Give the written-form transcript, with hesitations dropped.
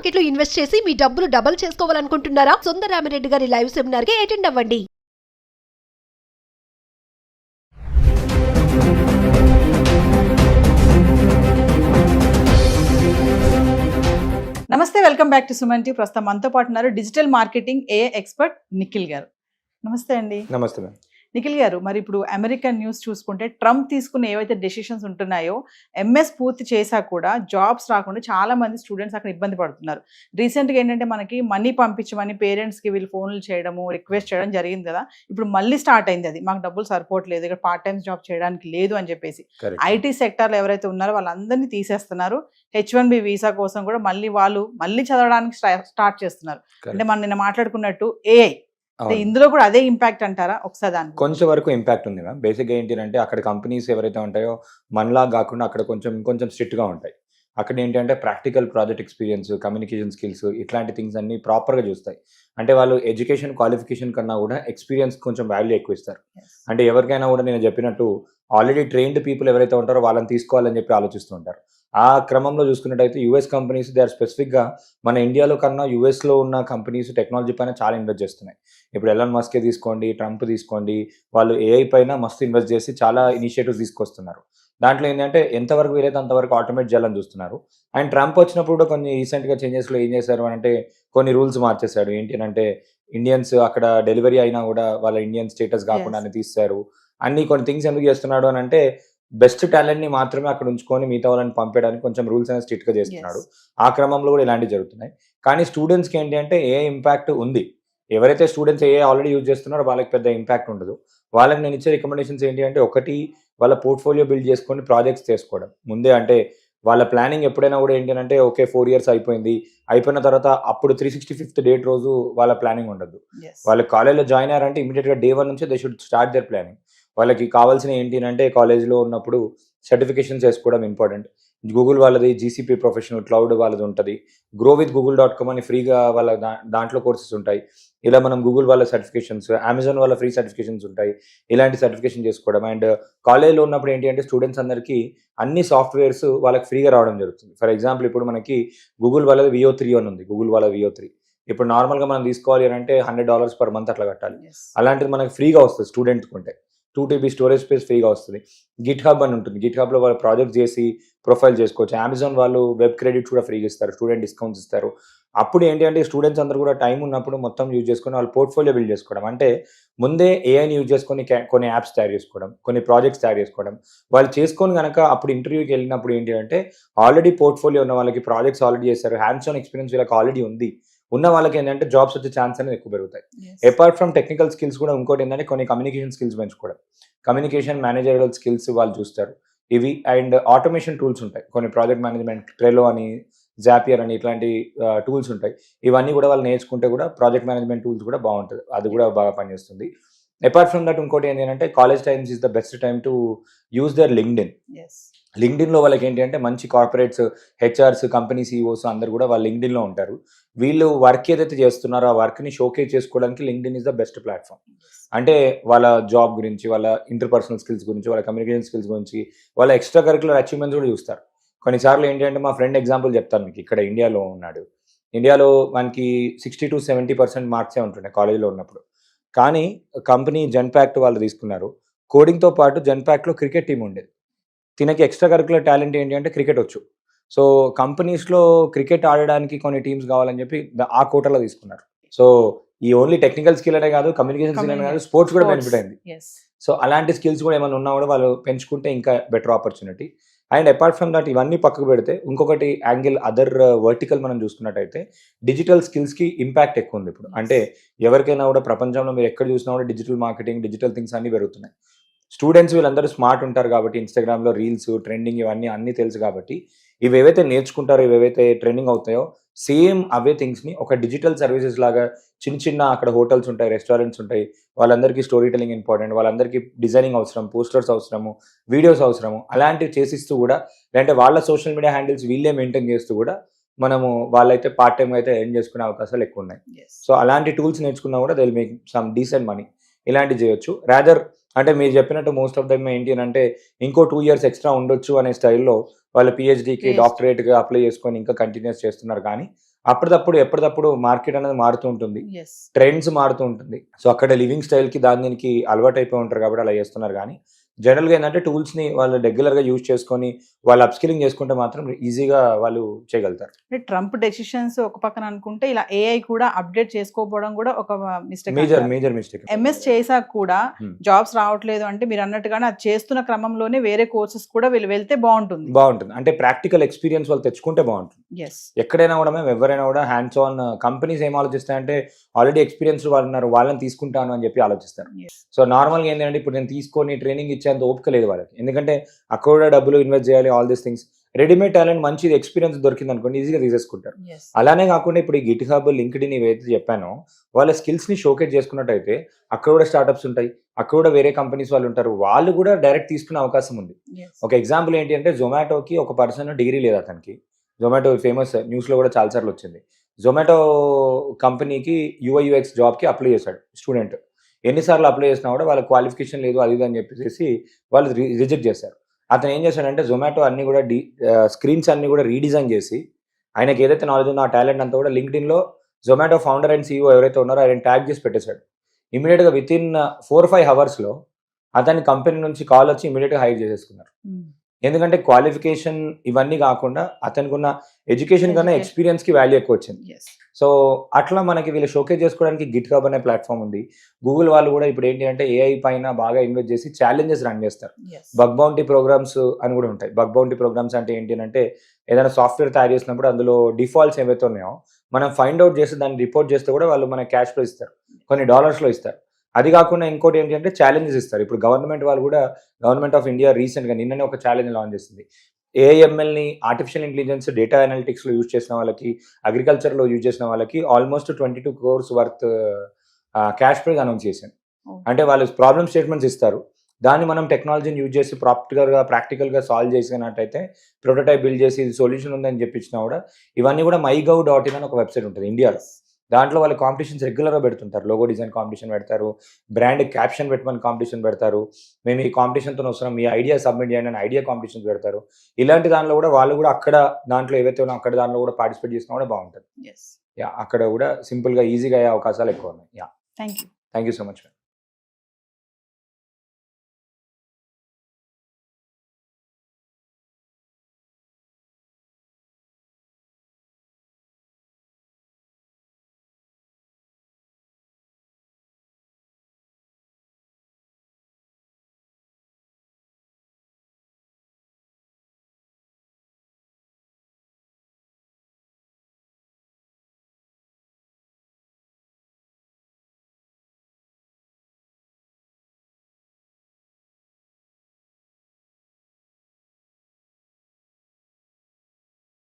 Market లో invest చేసి మీ డబ్బులు డబుల్ చేసుకోవాలనుకుంటున్నారా? సుందరరామిరెడ్డి గారి లైవ్ సెమినార్ కి అటెండ్ అవ్వండి. నమస్తే, welcome back to Suman TV. ప్రస్తుతం మనతో పాటు ఉన్నారు డిజిటల్ మార్కెటింగ్ ఏ ఎక్స్పర్ట్ నిఖిల్ గారు. నమస్తే అండి. నమస్తే మ్యామ్. నిఖిల్ గారు, మరి ఇప్పుడు అమెరికన్ న్యూస్ చూసుకుంటే ట్రంప్ తీసుకున్న ఏవైతే డెసిషన్స్ ఉంటున్నాయో ఎంఎస్ పూర్తి చేశా కూడా జాబ్స్ రాకుండా చాలా మంది స్టూడెంట్స్ అక్కడ ఇబ్బంది పడుతున్నారు. రీసెంట్గా ఏంటంటే మనకి మనీ పంపించమని పేరెంట్స్కి వీళ్ళు ఫోన్లు చేయడము, రిక్వెస్ట్ చేయడం జరిగింది కదా. ఇప్పుడు మళ్ళీ స్టార్ట్ అయింది అది. మాకు డబ్బులు సరిపోవట్లేదు, ఇక్కడ పార్ట్ టైం జాబ్ చేయడానికి లేదు అని చెప్పేసి ఐటీ సెక్టార్లో ఎవరైతే ఉన్నారో వాళ్ళందరినీ తీసేస్తున్నారు. H1B వీసా కోసం కూడా మళ్ళీ చదవడానికి స్టార్ట్ చేస్తున్నారు. అంటే మనం నిన్న మాట్లాడుకున్నట్టు ఏఐ ఇందులో కూడా అదే ఇంపాక్ట్ అంటారా? ఒకసారి దాని కొంచెం వరకు ఇంపాక్ట్ ఉంది మ్యామ్. బేసిక్గా ఏంటి అంటే అక్కడ కంపెనీస్ ఎవరైతే ఉంటాయో మనలా కాకుండా అక్కడ కొంచెం స్ట్రిక్ట్గా ఉంటాయి. అక్కడ ఏంటంటే practical project experience, communication skills ఇట్లాంటి థింగ్స్ అన్ని ప్రాపర్గా చూస్తాయి. అంటే వాళ్ళు ఎడ్యుకేషన్ క్వాలిఫికేషన్ కన్నా కూడా ఎక్స్పీరియన్స్ కొంచెం వాల్యూ ఎక్కువ ఇస్తారు. అంటే ఎవరికైనా కూడా నేను చెప్పినట్టు ఆల్రెడీ ట్రైన్డ్ పీపుల్ ఎవరైతే ఉంటారో వాళ్ళని తీసుకోవాలని చెప్పి ఆలోచిస్తూ ఉంటారు. ఆ క్రమంలో చూసుకున్నట్టయితే యూఎస్ కంపెనీస్ దే ఆర్ స్పెసిఫిక్గా మన ఇండియాలో కన్నా యూఎస్లో ఉన్న కంపెనీస్ టెక్నాలజీ పైన చాలా ఇన్వెస్ట్ చేస్తున్నాయి. ఇప్పుడు ఎలాన్ మస్కే తీసుకోండి, ట్రంప్ తీసుకోండి, వాళ్ళు ఏఐ పైన మస్తు ఇన్వెస్ట్ చేసి చాలా ఇనిషియేటివ్స్ తీసుకొస్తున్నారు. దాంట్లో ఏంటంటే ఎంతవరకు వీలైతే అంతవరకు ఆటోమేట్ చేయాలని చూస్తున్నారు. అండ్ ట్రంప్ వచ్చినప్పుడు కూడా కొన్ని రీసెంట్గా చేంజెస్లో ఏం చేశారు అంటే కొన్ని రూల్స్ మార్చేశాడు. ఏంటి అంటే ఇండియన్స్ అక్కడ డెలివరీ అయినా కూడా వాళ్ళ ఇండియన్ స్టేటస్ కాకుండా తీస్తారు. అన్ని కొన్ని థింగ్స్ ఎందుకు చేస్తున్నాడు అని అంటే బెస్ట్ టాలెంట్ని మాత్రమే అక్కడ ఉంచుకొని మిగతా వాళ్ళని పంపేయడానికి కొంచెం రూల్స్ అనేది స్ట్రిక్ట్గా చేస్తున్నాడు. ఆ క్రమంలో కూడా ఇలాంటివి జరుగుతున్నాయి. కానీ స్టూడెంట్స్కి ఏంటి అంటే ఏ ఇంపాక్ట్ ఉంది. ఎవరైతే స్టూడెంట్స్ ఏ ఆల్రెడీ యూజ్ చేస్తున్నారో వాళ్ళకి పెద్ద ఇంపాక్ట్ ఉండదు. వాళ్ళకి నేను ఇచ్చే రికమెండేషన్స్ ఏంటి అంటే ఒకటి, వాళ్ళ పోర్ట్ఫోలియో బిల్డ్ చేసుకొని ప్రాజెక్ట్స్ చేసుకోవడం ముందే. అంటే వాళ్ళ ప్లానింగ్ ఎప్పుడైనా కూడా ఏంటి అంటే ఓకే 4 years అయిపోయిన తర్వాత అప్పుడు 365th డేట్ రోజు వాళ్ళ ప్లానింగ్ ఉండదు. వాళ్ళ కాలేజ్లో జాయిన్ అయ్యారంటే ఇమీడియట్గా day 1 నుంచే they should start their planning. వాళ్ళకి కావాల్సిన ఏంటి అంటే కాలేజ్లో ఉన్నప్పుడు సర్టిఫికేషన్స్ చేసుకోవడం ఇంపార్టెంట్. గూగుల్ వాళ్ళది జీసీపీ ప్రొఫెషనల్ క్లౌడ్ వాళ్ళది ఉంటుంది. growwithgoogle.com అని ఫ్రీగా వాళ్ళ దాంట్లో కోర్సెస్ ఉంటాయి. ఇలా మనం గూగుల్ వాళ్ళ సర్టిఫికేషన్స్, అమెజాన్ వాళ్ళ ఫ్రీ సర్టిఫికేషన్స్ ఉంటాయి. ఇలాంటి సర్టిఫికేషన్ చేసుకోవడం. అండ్ కాలేజ్లో ఉన్నప్పుడు ఏంటి అంటే స్టూడెంట్స్ అందరికీ అన్ని సాఫ్ట్వేర్స్ వాళ్ళకి ఫ్రీగా రావడం జరుగుతుంది. ఫర్ ఎగ్జాంపుల్ ఇప్పుడు మనకి గూగుల్ వాళ్ళది VO3 అని ఉంది. గూగుల్ వాళ్ళ VO3 ఇప్పుడు నార్మల్గా మనం తీసుకోవాలి అని అంటే $100 per month అట్లా కట్టాలి. అలాంటిది మనకి ఫ్రీగా వస్తుంది స్టూడెంట్కి ఉంటే. 2 TB స్టోరేజ్ స్పేస్ ఫ్రీగా వస్తుంది. గిట్ హబ్ అని ఉంటుంది. గిట్ హబ్లో వాళ్ళు ప్రాజెక్ట్ చేసి ప్రొఫైల్ చేసుకోవచ్చు. అమెజాన్ వాళ్ళు వెబ్ క్రెడిట్స్ కూడా ఫ్రీగా ఇస్తారు, స్టూడెంట్ డిస్కౌంట్స్ ఇస్తారు. అప్పుడు ఏంటి అంటే స్టూడెంట్స్ అందరూ కూడా టైం ఉన్నప్పుడు మొత్తం యూజ్ చేసుకొని వాళ్ళు పోర్ట్ఫోలియో బిల్డ్ చేసుకోవడం. అంటే ముందే ఏఐని యూజ్ చేసుకొని కొన్ని యాప్స్ తయారు చేసుకోవడం, కొన్ని ప్రాజెక్ట్స్ తయారు చేసుకోవడం. వాళ్ళు చేసుకొని కనుక అప్పుడు ఇంటర్వ్యూకి వెళ్ళినప్పుడు ఏంటి అంటే ఆల్రెడీ పోర్ట్ఫోలియో ఉన్న వాళ్ళకి ప్రాజెక్ట్స్ ఆల్రెడీ చేస్తారు, హ్యాండ్స్ ఆన్ ఎక్స్పీరియన్స్ వీళ్ళకి ఆల్రెడీ ఉన్న వాళ్ళకి ఏంటంటే జాబ్స్ వచ్చే ఛాన్స్ అనేది ఎక్కువ పెరుగుతాయి. అపార్ట్ ఫ్రమ్ టెక్నికల్ స్కిల్స్ కూడా ఇంకోటి ఏంటంటే కొన్ని కమ్యూనికేషన్ స్కిల్స్ పెంచుకోవడం. కమ్యూనికేషన్, మేనేజరల్ స్కిల్స్ వాళ్ళు చూస్తారు ఇవి. అండ్ ఆటోమేషన్ టూల్స్ ఉంటాయి కొన్ని, ప్రాజెక్ట్ మేనేజ్మెంట్, ట్రెలో అని, జాపియర్ అని ఇట్లాంటి టూల్స్ ఉంటాయి. ఇవన్నీ కూడా వాళ్ళు నేర్చుకుంటే కూడా ప్రాజెక్ట్ మేనేజ్మెంట్ టూల్స్ కూడా బాగుంటుంది, అది కూడా బాగా పనిచేస్తుంది. అపార్ట్ ఫ్రమ్ దట్ ఇంకోటి ఏంటంటే college times is the best time to use their లింక్డ్ఇన్లో వాళ్ళకి ఏంటి అంటే మంచి కార్పొరేట్స్, హెచ్ఆర్స్, కంపెనీ సీఈఓస్ అందరు కూడా వాళ్ళు లింక్డ్ఇన్లో ఉంటారు. వీళ్ళు వర్క్ ఏదైతే చేస్తున్నారో ఆ వర్క్ని షోకేస్ చేసుకోవడానికి LinkedIn is the best platform. అంటే వాళ్ళ జాబ్ గురించి, వాళ్ళ ఇంటర్పర్సనల్ స్కిల్స్ గురించి, వాళ్ళ కమ్యూనికేషన్ స్కిల్స్ గురించి, వాళ్ళ ఎక్స్ట్రా కరిక్యులర్ అచీవ్మెంట్స్ కూడా చూస్తారు. కొన్నిసార్లు ఏంటి అంటే మా ఫ్రెండ్ ఎగ్జాంపుల్ చెప్తాను మీకు. ఇక్కడ ఇండియాలో ఉన్నాడు. ఇండియాలో మనకి 60 to 70% మార్క్సే ఉంటుండే కాలేజీలో ఉన్నప్పుడు. కానీ కంపెనీ జెన్పాక్ట్ వాళ్ళు తీసుకున్నారు. కోడింగ్తో పాటు జెన్పాక్ట్లో క్రికెట్ టీం ఉండేది. తినకి ఎక్స్ట్రా కరిక్యులర్ టాలెంట్ ఏంటి అంటే క్రికెట్ వచ్చు. సో కంపెనీస్లో క్రికెట్ ఆడడానికి కొన్ని టీమ్స్ కావాలని చెప్పి ఆ కోటాలో తీసుకున్నారు. సో ఈ ఓన్లీ టెక్నికల్ స్కిల్ అనే కాదు, కమ్యూనికేషన్ స్కిల్ అనే కాదు, స్పోర్ట్స్ కూడా బెనిఫిట్ అయింది. సో అలాంటి స్కిల్స్ కూడా ఏమైనా ఉన్నా కూడా వాళ్ళు పెంచుకుంటే ఇంకా better opportunity. And apart from that ఇవన్నీ పక్కకు పెడితే ఇంకొకటి యాంగిల్, అదర్ వర్టికల్ మనం చూసుకున్నట్టయితే డిజిటల్ స్కిల్స్కి ఇంపాక్ట్ ఎక్కువ ఉంది ఇప్పుడు. అంటే ఎవరికైనా కూడా ప్రపంచంలో మీరు ఎక్కడ చూసినా కూడా డిజిటల్ మార్కెటింగ్, డిజిటల్ థింగ్స్ అన్నీ పెరుగుతున్నాయి. స్టూడెంట్స్ వీళ్ళందరూ స్మార్ట్ ఉంటారు కాబట్టి ఇన్స్టాగ్రామ్లో రీల్స్, ట్రెండింగ్ ఇవన్నీ అన్నీ తెలుసు కాబట్టి ఇవి ఏవైతే నేర్చుకుంటారో, ఇవేవైతే ట్రెండింగ్ అవుతాయో సేమ్ అవే థింగ్స్ని ఒక డిజిటల్ సర్వీసెస్ లాగా చిన్న అక్కడ హోటల్స్ ఉంటాయి, రెస్టారెంట్స్ ఉంటాయి, వాళ్ళందరికీ స్టోరీ టెలింగ్ ఇంపార్టెంట్, వాళ్ళందరికీ డిజైనింగ్ అవసరం, పోస్టర్స్ అవసరము, వీడియోస్ అవసరము, అలాంటివి చేసిస్తూ కూడా లేదంటే వాళ్ళ సోషల్ మీడియా హ్యాండిల్స్ వీళ్ళే మెయింటైన్ చేస్తూ కూడా మనము వాళ్ళైతే పార్ట్ టైం అయితే ఎర్న్ చేసుకునే అవకాశాలు ఎక్కువ ఉన్నాయి. సో అలాంటి టూల్స్ నేర్చుకున్నా కూడా they will make some decent money. ఇలాంటివి చేయొచ్చు. రాదర్ అంటే మీరు చెప్పినట్టు మోస్ట్ ఆఫ్ దమ్ ఏంటి అని అంటే ఇంకో 2 years ఎక్స్ట్రా ఉండొచ్చు అనే స్టైల్లో వాళ్ళ పిహెచ్డీకి, డాక్టరేట్గా అప్లై చేసుకొని ఇంకా కంటిన్యూస్ చేస్తున్నారు. కానీ అప్పటిదప్పుడు ఎప్పటిదప్పుడు మార్కెట్ అనేది మారుతూ ఉంటుంది, ఎస్. ట్రెండ్స్ మారుతూ ఉంటుంది. సో అక్కడ లివింగ్ స్టైల్కి దీనికి అలవాటు అయిపోయి ఉంటారు కాబట్టి అలా చేస్తున్నారు. కానీ జనరల్గా ఏంటంటే టూల్స్ని వాళ్ళు రెగ్యులర్గా యూజ్ చేసుకొని వాళ్ళు అప్స్కిలింగ్ చేసుకుంటే మాత్రం ఈజీగా వాళ్ళు చేయగలుగుతారు. అంటే ట్రంప్ డెసిషన్స్ ఒక పక్కన అనుకుంటే ఇలా ఏఐ కూడా అప్డేట్ చేసుకోకపోవడం కూడా ఒక మిస్టేక్. Major mistake. ఎంఎస్ చేసాక కూడా Hmm. జాబ్స్ రావట్లేదు అంటే మీరు అన్నట్టుగానే అది చేస్తున్న క్రమంలోనే వేరే కోర్సెస్ కూడా వీళ్ళు వెళ్తే బాగుంటుంది. అంటే ప్రాక్టికల్ ఎక్స్పీరియన్స్ వాళ్ళు తెచ్చుకుంటే బాగుంటుంది. ఎస్. ఎక్కడైనా కూడా మేము ఎవరైనా కూడా హ్యాండ్స్ ఆన్ కంపెనీస్ ఏం ఆలోచిస్తాయంటే ఆల్రెడీ ఎక్స్పీరియన్స్ వాళ్ళు ఉన్నారు, వాళ్ళని తీసుకుంటాను అని చెప్పి ఆలోచిస్తారు. సో నార్మల్గా ఏంటంటే ఇప్పుడు నేను తీసుకొని ట్రైనింగ్ ఇచ్చేంత ఓపిక లేదు వాళ్ళకి, ఎందుకంటే అక్కడ కూడా డబ్బులు ఇన్వెస్ట్ చేయాలి, all these things. Readymade talent మంచి ఎక్స్పీరియన్స్ దొరికింది అనుకోండి ఈజీగా తీసేసుకుంటారు. అలానే కాకుండా ఇప్పుడు ఈ గిట్ హబ్, లింక్డ్ఇన్ ఏవైతే చెప్పానో వాళ్ళ స్కిల్స్ని షోకేజ్ చేసుకున్నట్టయితే అక్కడ కూడా స్టార్ట్అప్స్ ఉంటాయి, అక్కడ కూడా వేరే కంపెనీస్ వాళ్ళు ఉంటారు, వాళ్ళు కూడా డైరెక్ట్ తీసుకునే అవకాశం ఉంది. ఒక ఎగ్జాంపుల్ ఏంటి అంటే జొమాటోకి ఒక పర్సన్ డిగ్రీ లేదు అతనికి. జొమాటో ఫేమస్, న్యూస్లో కూడా చాలాసార్లు వచ్చింది. జొమాటో కంపెనీకి యూఐ/యూఎక్స్ జాబ్కి అప్లై చేశాడు స్టూడెంట్. ఎన్నిసార్లు అప్లై చేసినా కూడా వాళ్ళ క్వాలిఫికేషన్ లేదు అది ఇది అని చెప్పేసి వాళ్ళు రిజెక్ట్ చేశారు. అతను ఏం చేశాడంటే జొమాటో అన్ని కూడా స్క్రీన్స్ అన్ని కూడా రీడిజైన్ చేసి ఆయనకి ఏదైతే నాలెడ్జ్ ఉందో ఆ టాలెంట్ అంతా కూడా లింక్డ్ఇన్లో జొమాటో ఫౌండర్ అండ్ CEO ఎవరైతే ఉన్నారో ఆయన ట్యాగ్ చేసి పెట్టేశాడు. ఇమీడియట్గా విత్ ఇన్ 4-5 అవర్స్లో అతని కంపెనీ నుంచి కాల్ వచ్చి ఇమీడియట్గా హైర్ చేసేసుకున్నారు. ఎందుకంటే క్వాలిఫికేషన్ ఇవన్నీ కాకుండా అతనికి ఉన్న ఎడ్యుకేషన్ కన్నా ఎక్స్పీరియన్స్కి వాల్యూ ఎక్కువ వచ్చింది. సో అట్లా మనకి వీళ్ళు షోకేజ్ చేసుకోవడానికి గిట్ హబ్ అనే ప్లాట్ఫామ్ ఉంది. గూగుల్ వాళ్ళు కూడా ఇప్పుడు ఏంటి అంటే ఏఐ పైన బాగా ఇన్వెస్ట్ చేసి ఛాలెంజెస్ రన్ చేస్తారు. బగ్ బౌంటీ ప్రోగ్రామ్స్ అని కూడా ఉంటాయి. బగ్ బౌంటీ ప్రోగ్రామ్స్ అంటే ఏంటి అంటే ఏదైనా సాఫ్ట్వేర్ తయారు చేసినప్పుడు అందులో డిఫాల్ట్స్ ఏవైతే ఉన్నాయో మనం ఫైండ్ అవుట్ చేసి దాన్ని రిపోర్ట్ చేస్తే కూడా వాళ్ళు మన క్యాష్లో ఇస్తారు, కొన్ని డాలర్స్లో ఇస్తారు. అది కాకుండా ఇంకోటి ఏంటి అంటే ఛాలెంజెస్ ఇస్తారు. ఇప్పుడు గవర్నమెంట్ వాళ్ళు కూడా, గవర్నమెంట్ ఆఫ్ ఇండియా రీసెంట్గా నిన్ననే ఒక ఛాలెంజ్ లాంచ్ చేసింది. ఏఐఎంఎల్ని, ఆర్టిఫిషియల్ ఇంటెలిజెన్స్, డేటా అనలిటిక్స్లో యూజ్ చేసిన వాళ్ళకి, అగ్రికల్చర్లో యూజ్ చేసిన వాళ్ళకి almost 22 crores worth cash prize announce చేశాను. అంటే వాళ్ళు ప్రాబ్లమ్ స్టేట్మెంట్స్ ఇస్తారు, దాన్ని మనం టెక్నాలజీని యూజ్ చేసి ప్రాక్టికల్గా సాల్వ్ చేసినట్టయితే ప్రోటోటైప్ బిల్డ్ చేసి ఇది సొల్యూషన్ ఉందని చెప్పించినా కూడా ఇవన్నీ కూడా mygov.in అని ఒక వెబ్సైట్ ఉంటుంది ఇండియాలో. దాంట్లో వాళ్ళు కాంపిటీషన్స్ రెగ్యులర్గా పెడుతుంటారు. లోగో డిజైన్ కాంపిటీషన్ పెడతారు, బ్రాండ్ క్యాప్షన్ పెట్టమని కాంపిటీషన్ పెడతారు, మేము ఈ కాంపిటీషన్తో వస్తున్నాం మీ ఐడియా సబ్మిట్ చేయండి అని ఐడియా కాంపిటీషన్స్ పెడతారు. ఇలాంటి దాంట్లో కూడా వాళ్ళు కూడా అక్కడ దాంట్లో ఏవైతే ఉన్నాయో అక్కడ దాంట్లో కూడా పార్టిసిపేట్ చేసినా కూడా బాగుంటుంది. అక్కడ కూడా సింపుల్గా ఈజీగా అయ్యే అవకాశాలు ఎక్కువ ఉన్నాయి. Thank you thank you so much.